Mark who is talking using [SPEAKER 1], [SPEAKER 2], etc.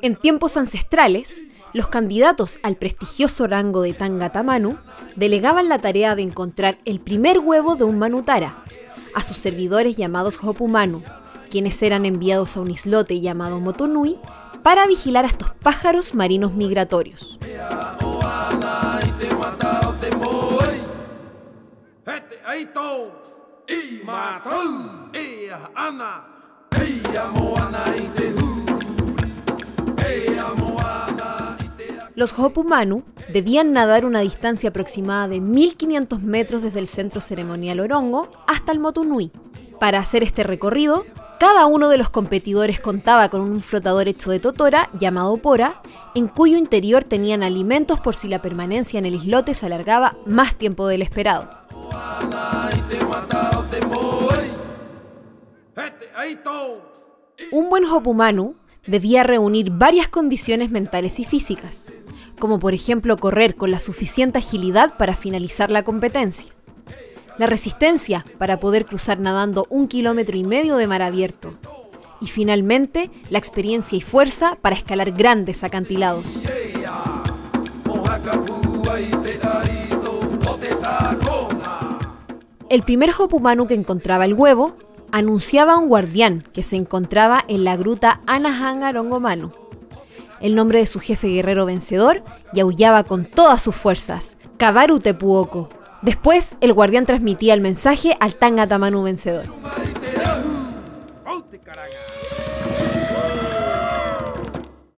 [SPEAKER 1] En tiempos ancestrales, los candidatos al prestigioso rango de Tangata Manu delegaban la tarea de encontrar el primer huevo de un manutara a sus servidores llamados Hopu Manu, quienes eran enviados a un islote llamado Motunui para vigilar a estos pájaros marinos migratorios. Los Hopu Manu debían nadar una distancia aproximada de 1500 metros desde el centro ceremonial Orongo hasta el Motunui. Para hacer este recorrido, cada uno de los competidores contaba con un flotador hecho de totora llamado pora, en cuyo interior tenían alimentos por si la permanencia en el islote se alargaba más tiempo del esperado. Un buen Hopu Manu debía reunir varias condiciones mentales y físicas, como por ejemplo correr con la suficiente agilidad para finalizar la competencia, la resistencia para poder cruzar nadando 1,5 kilómetros de mar abierto, y finalmente la experiencia y fuerza para escalar grandes acantilados. El primer Hopu Manu que encontraba el huevo anunciaba a un guardián que se encontraba en la gruta Anahanga Rongo Manu, el nombre de su jefe guerrero vencedor, y aullaba con todas sus fuerzas, Kabaru Tepuoko. Después, el guardián transmitía el mensaje al Tangata Manu vencedor.